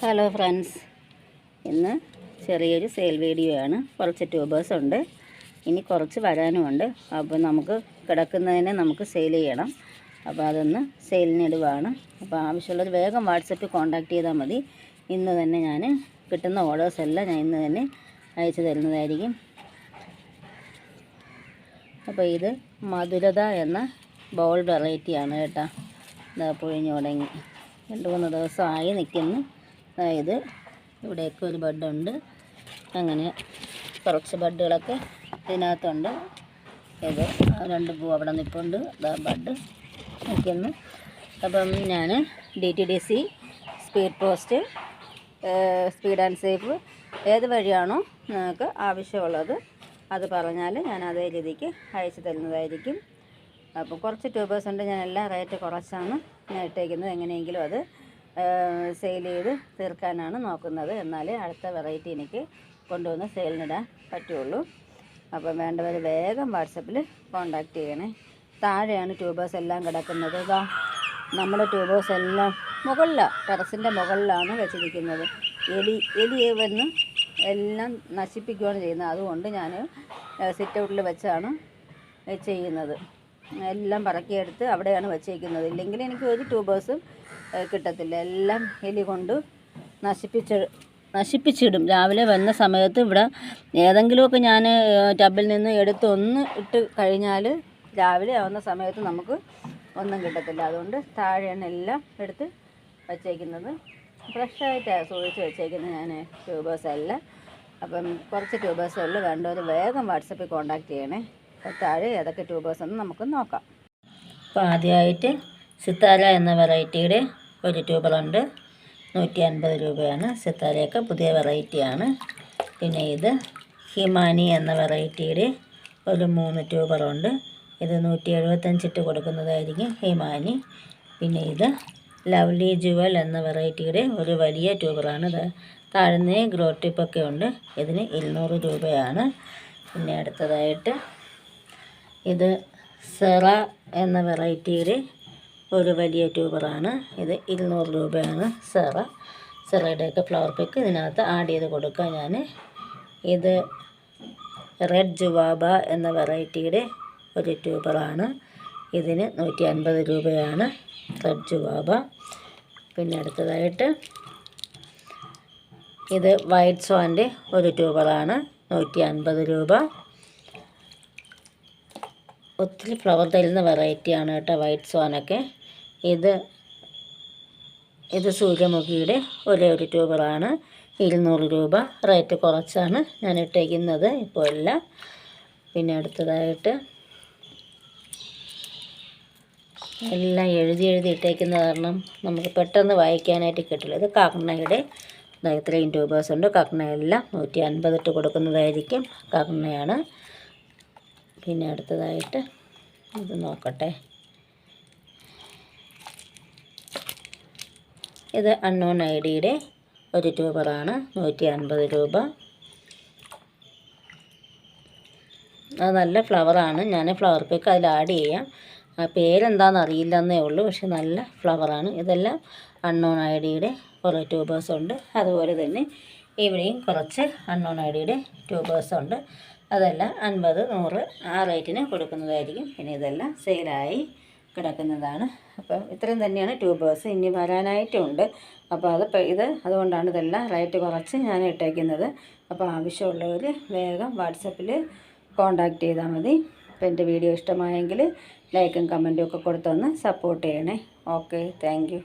Hello friends, ഇന്ന് ചെറിയൊരു sale video ആണ്. കുറച്ച് ട്യൂബേഴ്സ് ഉണ്ട്, ഇനി കുറച്ച് വരാനുമുണ്ട്. അപ്പോൾ നമുക്ക് കിടക്കുന്നതിനെ നമുക്ക് സെയിൽ ചെയ്യണം. അപ്പോൾ അതൊന്ന് സെയിലിനിടുവാണ്. അപ്പോൾ ആവശ്യമുള്ളവർ വേഗം വാട്സപ്പിൽ കോൺടാക്റ്റ് ചെയ്താൽ മതി. ഇന്ന് തന്നെ ഞാൻ കിട്ടുന്ന ഓർഡേഴ്സ് എല്ലാം ഞാൻ ഇന്ന് തന്നെ അയച്ചു തരുന്നതായിരിക്കും. അപ്പോൾ ഇത് മധുരത എന്ന ബൗൾ വെറൈറ്റിയാണ് കേട്ടോ. ഇതാ പൊഴിഞ്ഞു തുടങ്ങി, 2-3 ദിവസമായി നിൽക്കുന്നു. അതായത് ഇവിടെയൊക്കെ ഒരു ബഡുണ്ട്. അങ്ങനെ കുറച്ച് ബഡുകളൊക്കെ ഇതിനകത്തുണ്ട്. ഇത് 2 പൂ അവിടെ നിൽപ്പുണ്ട്. ഇതാ ബഡ് നിൽക്കുന്നു. അപ്പം ഞാൻ DTDC, speed post, speed and safe ഏത് വഴിയാണോ നിങ്ങൾക്ക് ആവശ്യമുള്ളത് അത് പറഞ്ഞാൽ ഞാൻ അതേ രീതിക്ക് അയച്ചു തരുന്നതായിരിക്കും. അപ്പോൾ കുറച്ച് ട്യൂബേഴ്സ് ഉണ്ട്, ഞാൻ എല്ലാം റേറ്റ് കുറച്ചാണ് ഞാൻ ഇട്ടേക്കുന്നത്. എങ്ങനെയെങ്കിലും അത് സെയിൽ ചെയ്ത് തീർക്കാനാണ് നോക്കുന്നത്. എന്നാലേ അടുത്ത വെറൈറ്റി എനിക്ക് കൊണ്ടുവന്ന് സെയിലിനിടാൻ പറ്റുള്ളൂ. അപ്പം വേണ്ടവർ വേഗം വാട്സപ്പിൽ കോൺടാക്റ്റ് ചെയ്യണേ. താഴെയാണ് ട്യൂബേഴ്സ് എല്ലാം കിടക്കുന്നത്. ഇതാ നമ്മുടെ ട്യൂബേഴ്സ് എല്ലാം മുകളിലാണ്, ടെറസിൻ്റെ മുകളിലാണ് വെച്ചിരിക്കുന്നത്. എലി വന്ന് എല്ലാം നശിപ്പിക്കുകയാണ് ചെയ്യുന്നത്. അതുകൊണ്ട് ഞാൻ സിറ്റ് ഔട്ടിൽ വെച്ചാണ് ചെയ്യുന്നത്. എല്ലാം പറക്കിയെടുത്ത് അവിടെയാണ് വെച്ചേക്കുന്നത്. ഇല്ലെങ്കിൽ എനിക്ക് ഒരു ട്യൂബേഴ്സും കിട്ടത്തില്ല. എല്ലാം എലി കൊണ്ട് നശിപ്പിച്ചിടും. രാവിലെ വന്ന സമയത്ത് ഇവിടെ ഏതെങ്കിലുമൊക്കെ ഞാൻ ടബിൽ നിന്ന് എടുത്ത് ഒന്ന് ഇട്ട് കഴിഞ്ഞാൽ രാവിലെ ആവുന്ന സമയത്ത് നമുക്ക് ഒന്നും കിട്ടത്തില്ല. അതുകൊണ്ട് താഴെയാണ് എല്ലാം എടുത്ത് വച്ചേക്കുന്നത്. ഫ്രഷായിട്ടാണ് സൂക്ഷിച്ച് വെച്ചേക്കുന്നത് ഞാൻ ട്യൂബേഴ്സ് എല്ലാം. അപ്പം കുറച്ച് ട്യൂബേഴ്സേ ഉള്ളൂ. വേണ്ടവർ വേഗം വാട്സപ്പിൽ കോൺടാക്റ്റ് ചെയ്യണേ. അപ്പോൾ താഴെ ഏതൊക്കെ ട്യൂബേഴ്സ് എന്ന് നമുക്ക് നോക്കാം. അപ്പോൾ ആദ്യമായിട്ട് സിത്താര എന്ന വെറൈറ്റിയുടെ ഒരു ട്യൂബറുണ്ട്, 150 രൂപയാണ്. സിത്താരയൊക്കെ പുതിയ വെറൈറ്റിയാണ്. പിന്നെ ഇത് ഹിമാനി എന്ന വെറൈറ്റിയുടെ ഒരു 3 ട്യൂബറുണ്ട്. ഇത് 175 ഇട്ട് കൊടുക്കുന്നതായിരിക്കും ഹിമാനി. പിന്നെ ഇത് ലവ്ലി ജുവൽ എന്ന വെറൈറ്റിയുടെ ഒരു വലിയ ട്യൂബറാണ്. താഴ്ന്ന ഗ്രോ ടിപ്പൊക്കെ ഉണ്ട്. ഇതിന് 200 രൂപയാണ്. പിന്നെ അടുത്തതായിട്ട് ഇത് സെറ എന്ന വെറൈറ്റിയുടെ ഒരു വലിയ ട്യൂബറാണ്. ഇത് 200 രൂപയാണ്. സെറയുടെയൊക്കെ ഫ്ലവർ പിക്ക് ഇതിനകത്ത് ആഡ് ചെയ്ത് കൊടുക്കാം ഞാൻ. ഇത് റെഡ് ജുവാബ എന്ന വെറൈറ്റിയുടെ ഒരു ട്യൂബറാണ്. ഇതിന് 150 രൂപയാണ് റെഡ് ജുവാബ. പിന്നെ അടുത്തതായിട്ട് ഇത് വൈറ്റ് സ്വാൻ്റെ ഒരു ട്യൂബറാണ്, 150 രൂപ. ഒത്തിരി ഫ്ലവർ തരുന്ന വെറൈറ്റിയാണ് കേട്ടോ വൈറ്റ് സ്വാനൊക്കെ. ഇത് സൂര്യമുഖിയുടെ ഒരു ട്യൂബറാണ്, 200 രൂപ. റേറ്റ് കുറച്ചാണ് ഞാൻ ഇട്ടേക്കുന്നത് ഇപ്പോൾ എല്ലാം. പിന്നെ അടുത്തതായിട്ട് എല്ലാം എഴുതി ഇട്ടേക്കുന്ന കാരണം നമുക്ക് പെട്ടെന്ന് വായിക്കാനായിട്ട് കിട്ടില്ല. ഇത് കാക്കണയുടെ ഇത്രയും ട്യൂബേഴ്സ് ഉണ്ട്. കാക്കണയെല്ലാം 150 ഇട്ട് കൊടുക്കുന്നതായിരിക്കും. കാക്കണയാണ്. പിന്നെ അടുത്തതായിട്ട് ഇത് നോക്കട്ടെ. ഇത് അൺനോൺ ഐഡിയുടെ ഒരു ട്യൂബറാണ്, 150 രൂപ. അത് നല്ല ഫ്ലവറാണ്. ഞാൻ ഫ്ലവർ പിക്ക് അതിൽ ആഡ് ചെയ്യാം. ആ പേരെന്താണെന്ന് അറിയില്ലെന്നേ ഉള്ളൂ, പക്ഷെ നല്ല ഫ്ലവറാണ്. ഇതെല്ലാം അൺനോൺ ഐഡിയുടെ കുറേ ട്യൂബേഴ്സ് ഉണ്ട്. അതുപോലെ തന്നെ ഇവിടെയും കുറച്ച് അൺനോൺ ഐഡിയുടെ ട്യൂബേഴ്സ് ഉണ്ട്. അതെല്ലാം 50, 100 ആ റേറ്റിന് കൊടുക്കുന്നതായിരിക്കും. പിന്നെ ഇതെല്ലാം സെയിലായി കിടക്കുന്നതാണ്. അപ്പം ഇത്രയും തന്നെയാണ് ട്യൂബേഴ്സ്. ഇനി വരാനായിട്ടുണ്ട്. അപ്പോൾ അതുകൊണ്ടാണ് ഇതെല്ലാം റേറ്റ് കുറച്ച് ഞാൻ ഇട്ടേക്കുന്നത്. അപ്പോൾ ആവശ്യമുള്ളവർ വേഗം വാട്സപ്പിൽ കോൺടാക്റ്റ് ചെയ്താൽ മതി. അപ്പോൾ എൻ്റെ വീഡിയോ ഇഷ്ടമായെങ്കിൽ ലൈക്കും കമൻറ്റും ഒക്കെ കൊടുത്തൊന്ന് സപ്പോർട്ട് ചെയ്യണേ. Okay, thank you.